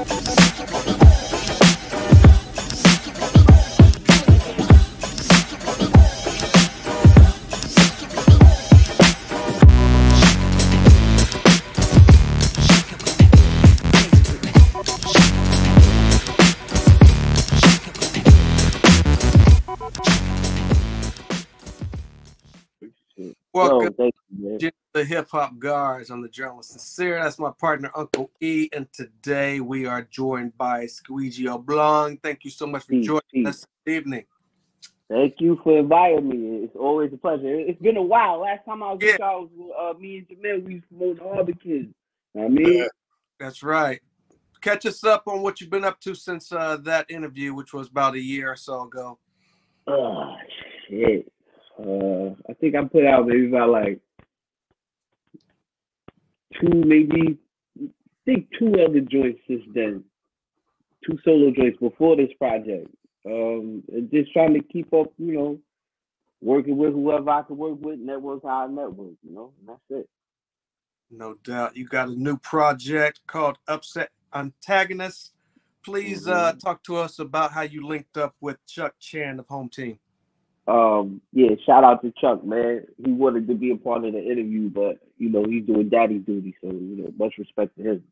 Welcome to the Hip Hop Guards. I'm the journalist Sincere. That's my partner, Uncle E. And today we are joined by Squeegie Oblong. Thank you so much for joining us this evening. Thank you for inviting me. It's always a pleasure. It's been a while. Last time I was with y'all was me and Jamil. We promoted all the kids. You know what I mean? That's right. Catch us up on what you've been up to since that interview, which was about a year or so ago. Oh, shit. I think I put out maybe about like two other joints since then. 2 solo joints before this project. Just trying to keep up, you know, working with whoever I can work with, network how I network, you know, and that's it. No doubt. You got a new project called Upset Antagonists. Please talk to us about how you linked up with Chuck Chan of Home Team. Yeah, shout out to Chuck, man. He wanted to be a part of the interview, but you know, he's doing daddy duty, so you know, much respect to him.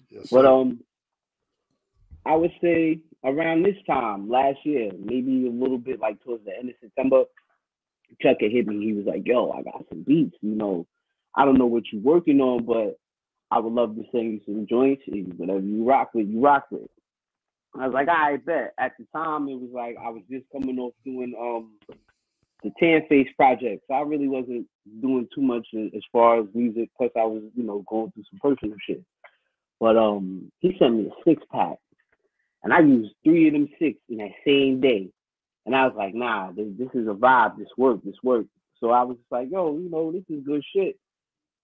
Yes, but I would say around this time last year, maybe a little bit like towards the end of September, Chuck had hit me. He was like, "Yo, I got some beats. You know, I don't know what you're working on, but I would love to send you some joints. And whatever you rock with, you rock with." I was like, I bet. At the time, it was like I was just coming off doing the Tan Face project, so I really wasn't doing too much as far as music. Plus, I was, you know, going through some personal shit. But he sent me a 6-pack, and I used 3 of them 6 in that same day. And I was like, nah, this is a vibe. This work. So I was just like, yo, you know, this is good shit.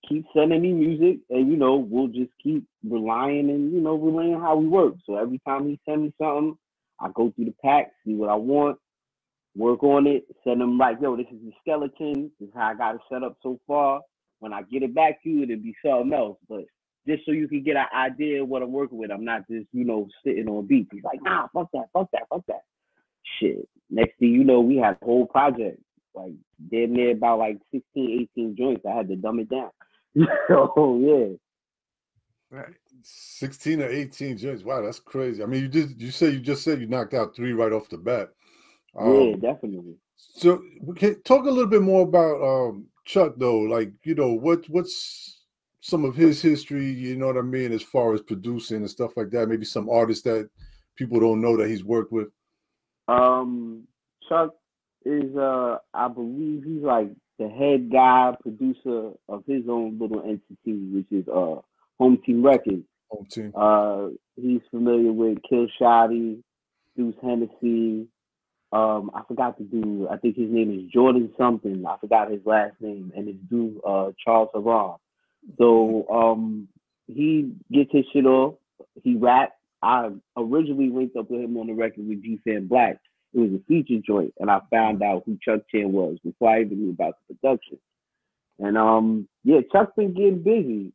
Keep sending me music, and you know, we'll just keep relaying how we work. So every time he send me something, I go through the pack, see what I want, work on it, send him like, yo, this is the skeleton. This is how I got it set up so far. When I get it back to you, it'll be something else. But just so you can get an idea of what I'm working with, I'm not just, you know, sitting on beats. He's like, nah, fuck that. Shit. Next thing you know, we had a whole project. Like, damn near about like 16, 18 joints. I had to dumb it down. So yeah, right. 16 or 18 joints. Wow, that's crazy. I mean, you just said you knocked out 3 right off the bat. Yeah, definitely. So we can talk a little bit more about Chuck though. Like, you know, what's some of his history, you know what I mean, as far as producing and stuff like that. Maybe some artists that people don't know that he's worked with. Chuck is I believe he's like the head guy producer of his own little entity, which is Home Team Records. Home Team. He's familiar with Kill Shotty, Deuce Hennessy. I forgot I think his name is Jordan something. I forgot his last name, and it's due Charles Haram. So he gets his shit off. He raps. I originally linked up with him on the record with G-Fan Black. It was a feature joint, and I found out who Chuck Chan was before I even knew about the production. And yeah, Chuck's been getting busy.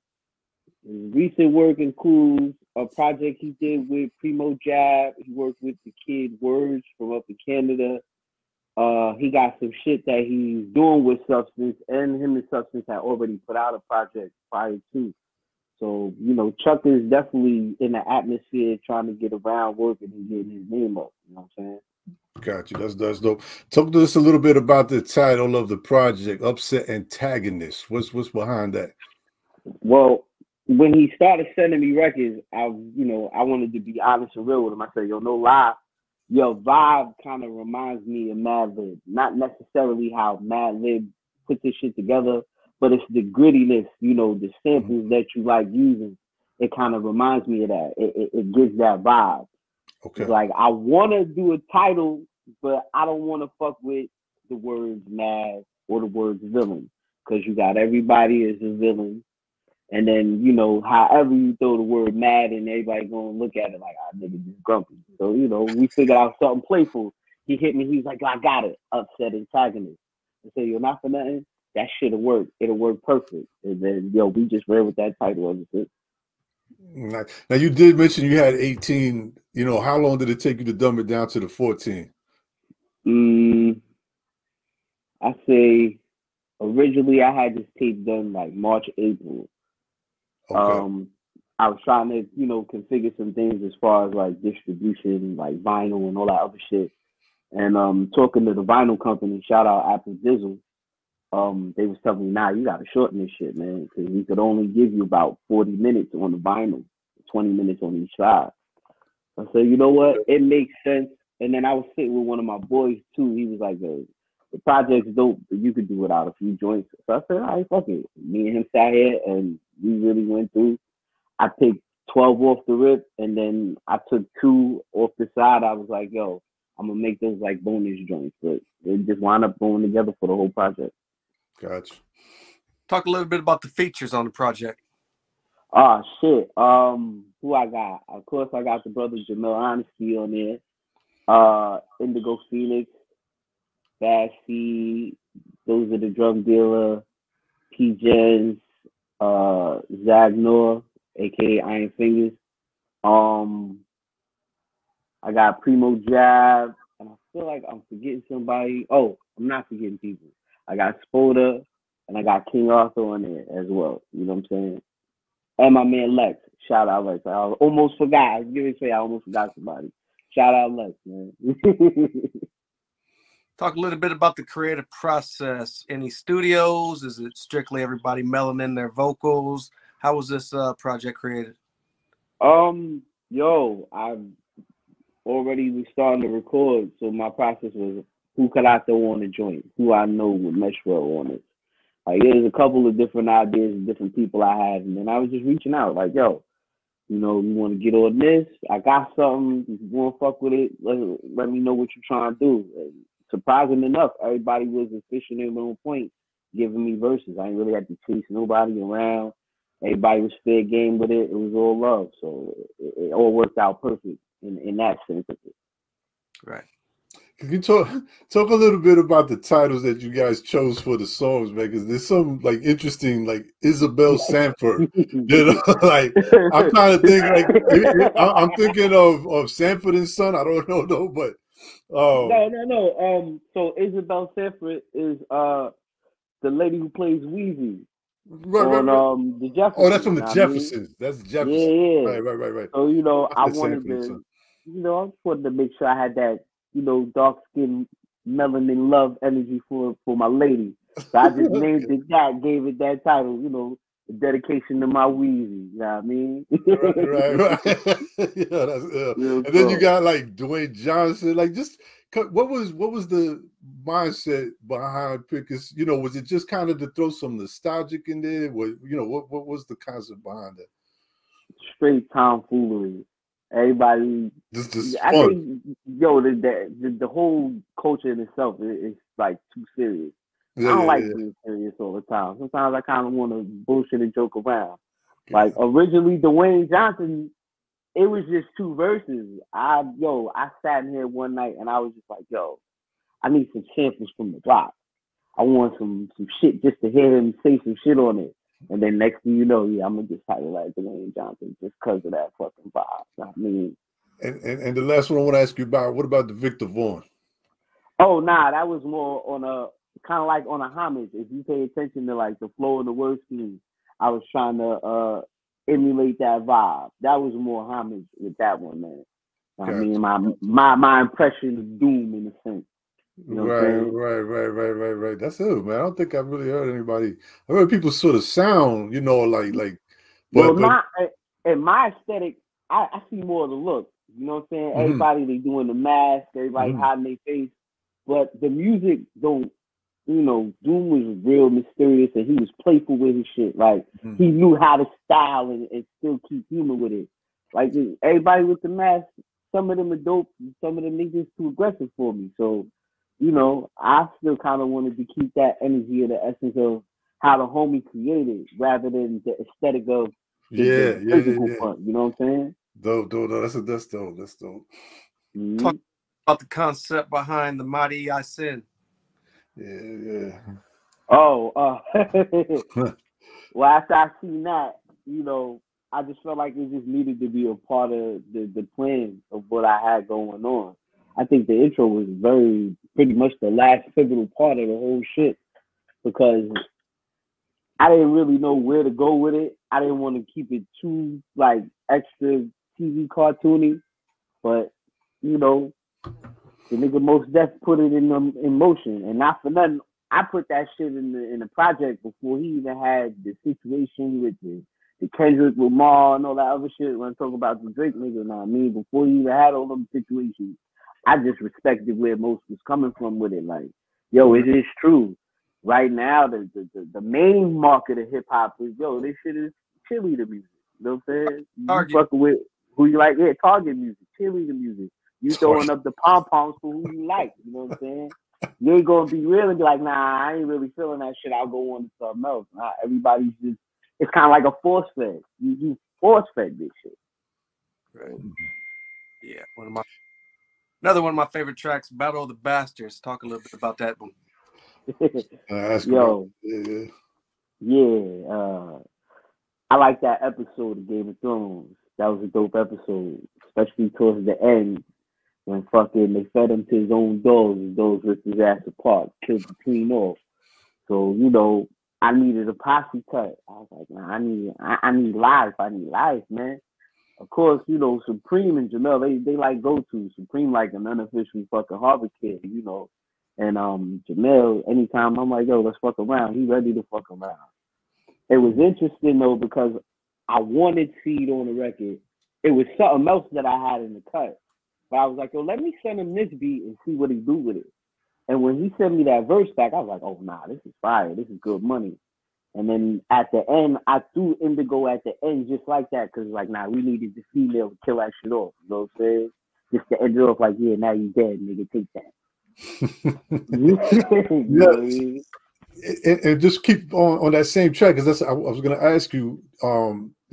His recent work includes a project he did with Primo Jab. He worked with the kid Words from up in Canada. He got some shit that he's doing with Substance, and him and Substance had already put out a project prior to. So, you know, Chuck is definitely in the atmosphere trying to get around working and getting his name up. You know what I'm saying? Got you. That's dope. Talk to us a little bit about the title of the project, Upset Antagonists. What's behind that? Well, when he started sending me records, I wanted to be honest and real with him. I said, yo, no lie, your vibe kind of reminds me of Mad Lib. Not necessarily how Mad Lib put this shit together, but it's the grittiness, you know, the samples that you like using. It kind of reminds me of that. It gives that vibe. Okay. It's like, I want to do a title, but I don't want to fuck with the words mad or the words villain, because you got everybody as a villain. And then, you know, however you throw the word mad and everybody going to look at it like, nigga just grumpy. So, you know, we figured out something playful. He hit me. He was like, I got it. Upset Antagonist. I said, you're not for nothing. That shit'll work. It'll work perfect. And then, yo, we just ran with that title ever since. Now, you did mention you had 18. You know, how long did it take you to dumb it down to the 14? I say originally I had this tape done like March, April. Okay. I was trying to, you know, configure some things as far as like distribution, like vinyl and all that other shit. And talking to the vinyl company, shout out Apple Dizzle, they was telling me, nah, you gotta shorten this shit, man, because we could only give you about 40 minutes on the vinyl, 20 minutes on each side. I said, you know what? It makes sense. And then I was sitting with one of my boys too. He was like, the project's dope, but you could do without a few joints. So I said, all right, fuck it. Me and him sat here and we really went through. I picked 12 off the rip, and then I took 2 off the side. I was like, yo, I'm gonna make those like bonus joints, but they just wound up going together for the whole project. Gotcha. Talk a little bit about the features on the project. Oh shit. Who I got? Of course I got the brother Jamel Honesty on there. Indigo Phoenix, Bad Seed, Those Are the Drug Dealer, P Jens, Zagnor, aka Iron Fingers. I got Primo Jab, and I feel like I'm forgetting somebody. Oh, I'm not forgetting people. I got Spoda, and I got King Arthur on there as well. You know what I'm saying? And my man Lex. Shout out Lex. I almost forgot. I was going to say I almost forgot somebody. Shout out Lex, man. Talk a little bit about the creative process. Any studios? Is it strictly everybody melting in their vocals? How was this project created? Yo, I already was starting to record, so my process was who could I throw on the joint, who I know would mesh well on it. Like there's a couple of different ideas and different people I had, and then I was just reaching out, like, yo, you know, you want to get on this? I got something. If you want to fuck with it, let me know what you're trying to do. And surprising enough, everybody was efficient and on point, giving me verses. I ain't really had to chase nobody around. Everybody was fair game with it. It was all love, so it all worked out perfect in that sense of it. Right. Can you talk a little bit about the titles that you guys chose for the songs, man? Because there's some like interesting, like Isabel Sanford. You know, like I'm trying to think, like I'm thinking of Sanford and Son. I don't know though, but no. So Isabel Sanford is the lady who plays Weezy on the Jeffersons. Oh, that's from the Jeffersons. That's the Jeffersons. Yeah. Right. So you know, I wanted to, you know, I just wanted to make sure I had that, you know, dark skin melanin love energy for my lady. So I just named it that, gave it that title, you know, the dedication to my Weezy. You know what I mean? right. Yeah, that's and then you got like Dwayne Johnson. Like, just what was the mindset behind Pickers? You know, was it just kind of to throw some nostalgic in there? What, you know, what was the concept behind that? Straight tomfoolery. Everybody, just I fun. think, yo, the whole culture in itself is like too serious. I don't like being serious all the time. Sometimes I kind of want to bullshit and joke around. Like originally, Dwayne Johnson, it was just 2 verses. I sat in here one night and I was just like, yo, I need some samples from the block. I want some shit just to hear him say some shit on it. And then next thing you know, yeah, I'm gonna just title like Dwayne Johnson just because of that fucking vibe. I mean, and the last one I want to ask you about, what about the Victor Vaughn? Oh, nah, that was more on a kind of like on a homage. If you pay attention to like the flow of the word scheme, I was trying to emulate that vibe. That was more homage with that one, man. Gotcha. I mean, my impression of Doom in a sense. You know right. That's it, man. I don't think I've really heard anybody. I heard people sort of sound, you know, like. But not in my aesthetic. I see more of the look. You know what I'm saying? Mm-hmm. Everybody they doing the mask. Everybody hiding their face. But the music don't. You know, Doom was real mysterious and he was playful with his shit. Like he knew how to style and still keep humor with it. Like everybody with the mask. Some of them are dope. Some of them niggas too aggressive for me. So. You know, I still kind of wanted to keep that energy and the essence of how the homie created rather than the aesthetic of the physical front. You know what I'm saying? Dope. That's dope. Mm-hmm. Talk about the concept behind the Mighty I Sin. Yeah. Oh, well, after I seen that, you know, I just felt like it just needed to be a part of the plan of what I had going on. I think the intro was pretty much the last pivotal part of the whole shit because I didn't really know where to go with it. I didn't want to keep it too like extra TV cartoony, but you know, the nigga Most Def put it in motion, and not for nothing. I put that shit in the project before he even had the situation with the Kendrick Lamar and all that other shit. When I talk about the Drake nigga, now I mean before he even had all them situations, I just respected where Most was coming from with it. Like, yo, it is true. Right now, the main market of hip hop is this shit is cheerleader music. You know what I'm saying? You fucking with who you like, yeah, target music, cheerleader music. You throwing up the pom poms for who you like. You know what I'm saying? You ain't gonna be real and be like, nah, I ain't really feeling that shit. I'll go on to something else. Nah, everybody's just, it's kind of like a force fed. You force fed this shit. Right. Yeah, another one of my favorite tracks, Battle of the Bastards. Talk a little bit about that one. Yo, I like that episode of Game of Thrones. That was a dope episode, especially towards the end when fucking they fed him to his own dogs. His dogs ripped his ass apart, killed the queen off. So I needed a posse cut. I was like, nah, I need life. I need life, man. Of course, Supreme and Jamel, they like go-to. Supreme like an unofficial fucking Harvard kid, And Jamel, anytime I'm like, yo, let's fuck around, he ready to fuck around. It was interesting though because I wanted Seed on the record. It was something else that I had in the cut. But I was like, yo, let me send him this beat and see what he do with it. And when he sent me that verse back, I was like, oh nah, this is fire. This is good money. And then at the end, I threw Indigo at the end just like that because like, nah, we needed the female to kill that shit off. You know what I'm saying? Just to end it off like, yeah, now you dead, nigga, take that. And just keep on that same track because I was going to ask you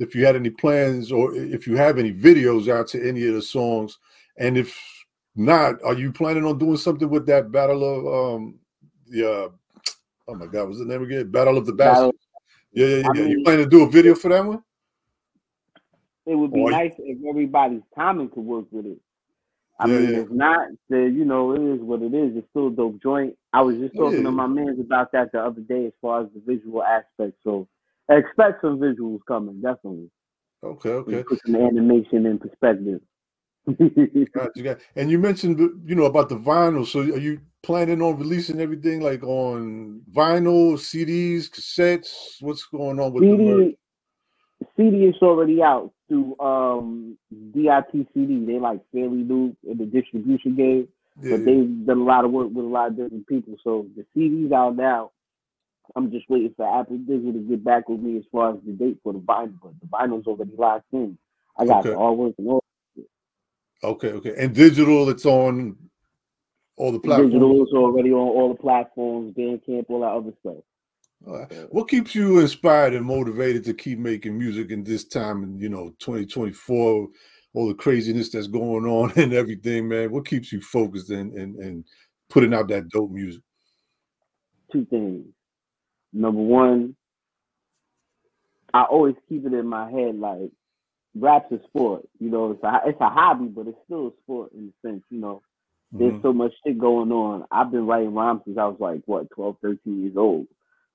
if you had any plans or if you have any videos out to any of the songs, and if not, are you planning on doing something with that Battle of oh my God, what's the name again? Battle of the Bastards. Yeah. I mean, you planning to do a video for that one? It would be nice if everybody's timing could work with it. I mean, if not, then, it is what it is. It's still a dope joint. I was just talking to my mans about that the other day as far as the visual aspect. So expect some visuals coming, definitely. Okay. Put some animation in perspective. Gotcha. And you mentioned, about the vinyl. So are you planning on releasing everything like on vinyl, CDs, cassettes? What's going on with the merch? CD is already out through DITCD. They like fairly new in the distribution game, but they've done a lot of work with a lot of different people. So the CD's out now. I'm just waiting for Apple Digital to get back with me as far as the date for the vinyl, but the vinyl's already locked in. I got the artwork and all. Okay. And digital, it's on all the platforms? Digital is already on all the platforms, Bandcamp, all that other stuff. What keeps you inspired and motivated to keep making music in this time in 2024, all the craziness that's going on and everything, man? What keeps you focused and putting out that dope music? Two things. Number one, I always keep it in my head like rap's a sport. It's a hobby, but it's still a sport in a sense. There's so much shit going on. I've been writing rhymes since I was like 12, 13 years old.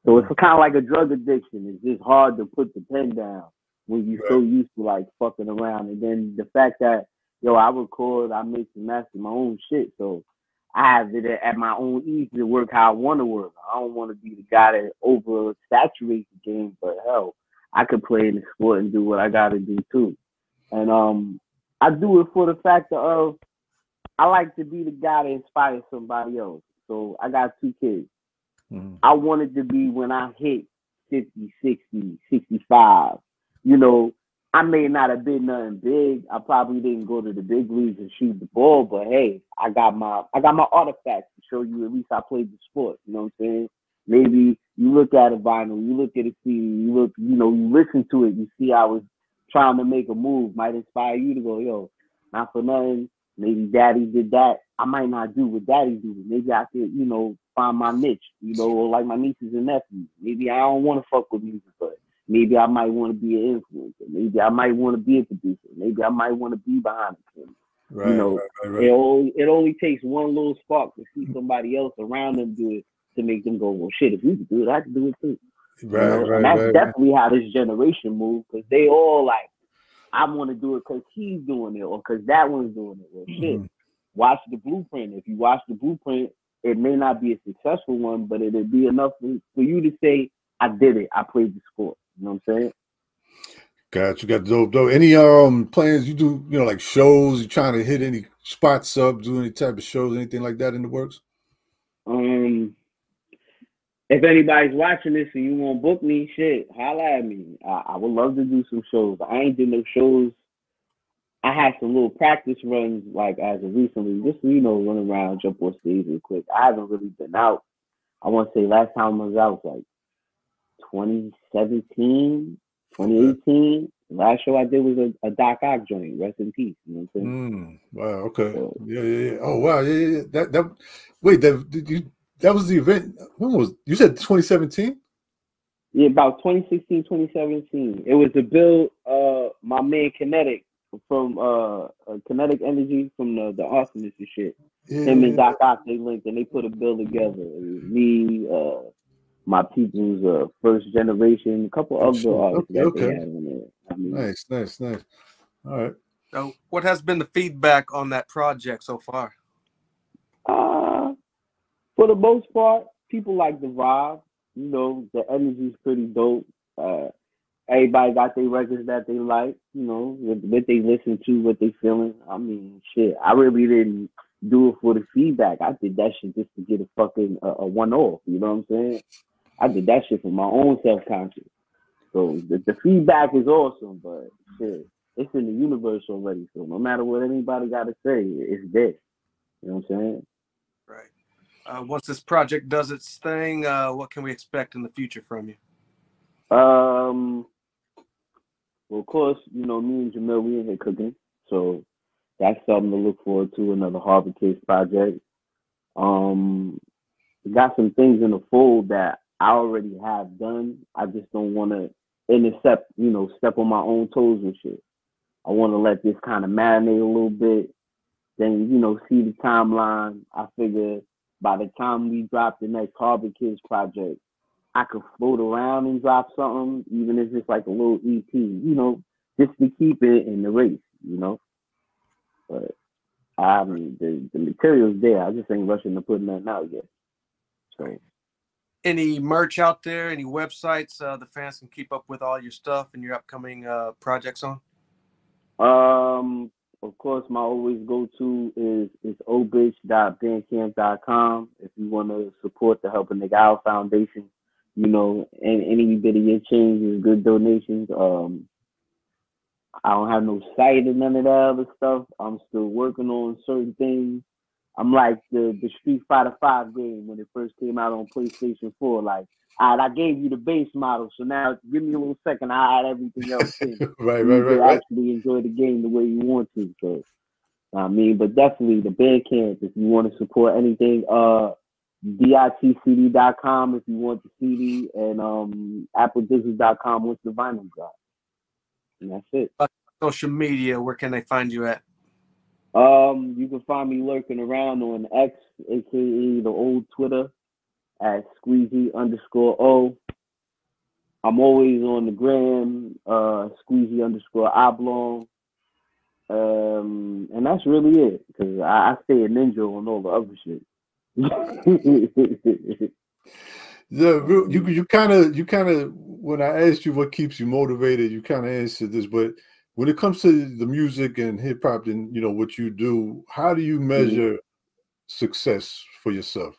So it's kind of like a drug addiction. It's just hard to put the pen down when you're so used to like fucking around. And then the fact that, I record, I make and master my own shit. So I have it at my own ease to work how I want to work. I don't want to be the guy that oversaturates the game, but hell, I could play in the sport and do what I got to do too. And I do it for the factor of I like to be the guy that inspires somebody else. So I got 2 kids. I wanted to be when I hit 50, 60, 65. I may not have been nothing big. I probably didn't go to the big leagues and shoot the ball, but hey, I got my artifacts to show you at least I played the sport. You know what I'm saying? Maybe you look at a vinyl, you look at a CD, you listen to it, you see I was trying to make a move, might inspire you to go, yo, not for nothing. Maybe daddy did that. I might not do what daddy do. Maybe I could, find my niche, or like my nieces and nephews. Maybe I don't want to fuck with music, but Maybe I might want to be an influencer. Maybe I might want to be a producer. Maybe I might want to be behind the camera. Right, you know, right. It only takes one little spark to see somebody else around them do it to make them go, well, shit, if you can do it, I can do it too. Right. And that's definitely how this generation moves, because they all like, I want to do it because he's doing it or because that one's doing it. Well, shit, watch the blueprint. If you watch the blueprint, it may not be a successful one, but it'll be enough for you to say, I did it. I played the sport. You know what I'm saying? Got dope. Any plans you do, you know, like shows, you trying to hit any spots up, do any type of shows, anything like that in the works? If anybody's watching this and you want to book me, shit, holla at me. I would love to do some shows. I ain't did no shows. I had some little practice runs like as of recently, just, you know, run around, jump on stage real quick. I haven't really been out. I want to say last time I was out was like 2017, 2018. The last show I did was a Doc Ock joint. Rest in peace. You know what I'm saying? Wow. Okay. So, yeah. Oh wow. Yeah. That was the event. When was you said 2017? Yeah, about 2016, 2017. It was to build my man Kinetic from Kinetic Energy from the Antagonists and shit. Yeah. Him and Doc Ock, they linked and they put a bill together. It was me, my people's first generation, a couple other artists that they had on there. I mean, nice. All right. So, what has been the feedback on that project so far? For the most part, people like the vibe. You know, the energy's pretty dope. Everybody got their records that they like. You know, what they listen to, what they feeling. I mean, shit. I really didn't do it for the feedback. I did that shit just to get a fucking a one-off. You know what I'm saying? I did that shit for my own self-conscious. So the feedback is awesome, but shit, it's in the universe already. So no matter what anybody got to say, it's there. You know what I'm saying? Right. Once this project does its thing, what can we expect in the future from you? Well, of course, you know, me and Jamil, we in here cooking. So that's something to look forward to, another Harvard Case project. Got some things in the fold that I already have done. I just don't want to intercept, you know, step on my own toes and shit. I want to let this kind of marinate a little bit. Then, you know, see the timeline. I figure by the time we drop the next Harvard Kids project, I could float around and drop something, even if it's like a little EP, you know, just to keep it in the race, you know. But I mean, the material's there. I just ain't rushing to put nothing out yet. So, any merch out there? Any websites the fans can keep up with all your stuff and your upcoming projects on? Of course, my always go-to is obitch.bandcamp.com. If you want to support the Help a Nigga Out Foundation, you know, and any bit of your change is good donations. I don't have no site or none of that other stuff. I'm still working on certain things. I'm like the Street Fighter 5 game when it first came out on PlayStation 4. Like, all right, I gave you the base model, so now give me a little second. I'll add everything else in. right. Actually enjoy the game the way you want to. So, I mean, but definitely the Bandcamp if you want to support anything. DITCD.com if you want the CD, and AppleDigital.com once the vinyl drops. And that's it. Social media, where can they find you at? You can find me lurking around on X, aka the old Twitter, at Squeegie_O. I'm always on the gram, Squeegie_Oblong. And that's really it, because I stay a ninja on all the other shit. You kind of when I asked you what keeps you motivated, you kind of answered this, but when it comes to the music and hip hop and, you know, what you do, how do you measure success for yourself?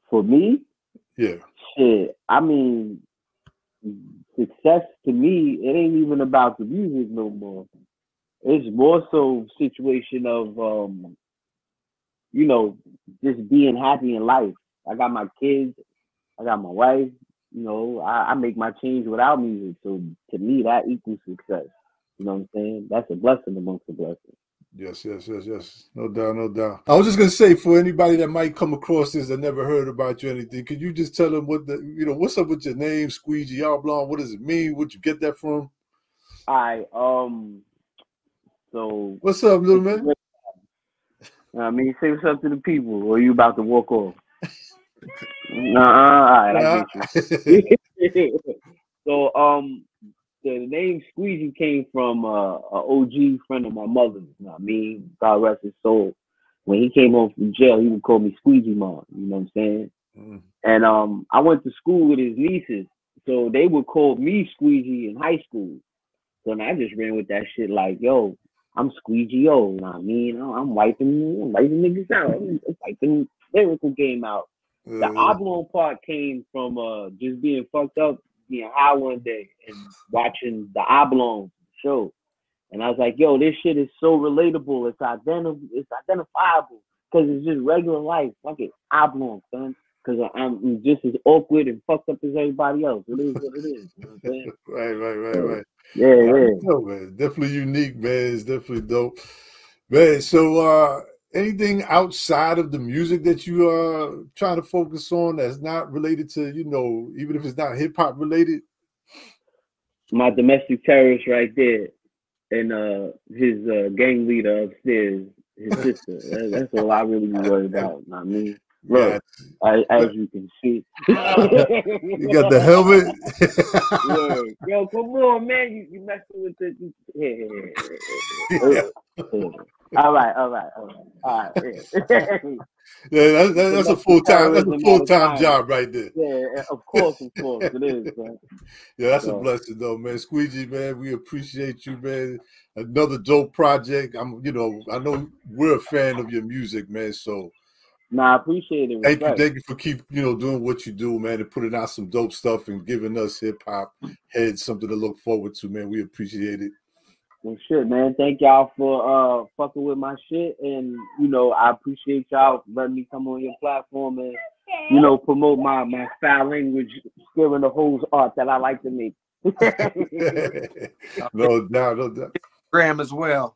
For me? Yeah. Shit. I mean, success to me, it ain't even about the music no more. It's more so situation of, you know, just being happy in life. I got my kids. I got my wife. You know, I make my change without music. So to me, that equals success. You know what I'm saying? That's a blessing amongst the blessings. Yes. No doubt, no doubt. I was just gonna say, for anybody that might come across this that never heard about you or anything, could you just tell them what's up with your name, Squeegie Oblong? What does it mean? Where'd you get that from? All right. So what's up, little man? I mean, say what's up to the people, or are you about to walk off? All right, I get you. So, the name Squeegie came from a OG friend of my mother's. You know what I mean? God rest his soul. When he came home from jail, he would call me Squeegie Mom. You know what I'm saying? Mm. And I went to school with his nieces, so they would call me Squeegie in high school. So I just ran with that shit like, yo, I'm Squeegie, yo. You know what I mean? I'm wiping niggas out. I'm wiping lyrical game out. The Oblong part came from just being fucked up, being high one day and watching the Oblong show. And I was like, yo, this shit is so relatable. It's identifiable because it's just regular life. Fuck it, Oblong, son. Because I'm just as awkward and fucked up as everybody else. It is what it is. You know what I'm saying? Right. Yeah. Know, man. Definitely unique, man. It's definitely dope. Man, so anything outside of the music that you are trying to focus on that's not related to, even if it's not hip hop related? My domestic terrorist right there, and his gang leader upstairs, his sister. That's all I really be worried about. Not me. Look, as you can see, you got the helmet. Yo, come on, man! You messing with the. All right. Yeah, that's a full-time. That's a full-time job right there. Yeah, of course, it is, man. Yeah, that's a blessing, though, man. Squeegie, man, we appreciate you, man. Another dope project. I know we're a fan of your music, man. So. I appreciate it. Thank you for keep doing what you do, man, and putting out some dope stuff and giving us hip hop heads something to look forward to, man. We appreciate it. Well, shit, man. Thank y'all for fucking with my shit, and I appreciate y'all letting me come on your platform and promote my foul language, scaring the hoes art that I like to make. No doubt. Graham as well.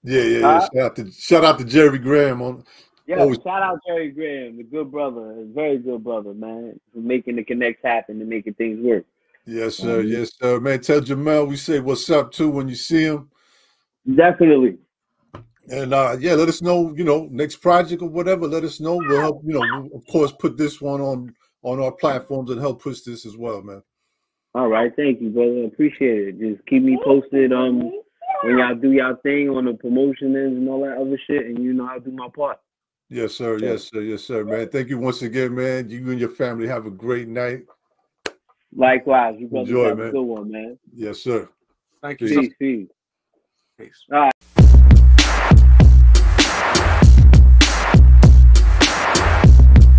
Yeah. Shout out to Jerry Graham on. Yeah, shout out Jerry Graham, the good brother, a very good brother, man, for making the connects happen and making things work. Yes, sir. Yes, sir. Man, tell Jamel we say what's up too when you see him. Definitely. And let us know, next project or whatever. Let us know. We'll help, we'll, of course, put this one on our platforms and help push this as well, man. All right, thank you, brother. Appreciate it. Just keep me posted when y'all do y'all thing on the promotion and all that other shit, and I'll do my part. Yes, sir. Yes, sir, man. Thank you once again, man. You and your family have a great night. Likewise. You brothers Enjoy, have man. a good one, man. Yes, sir. Thank you. Peace. Peace. All right.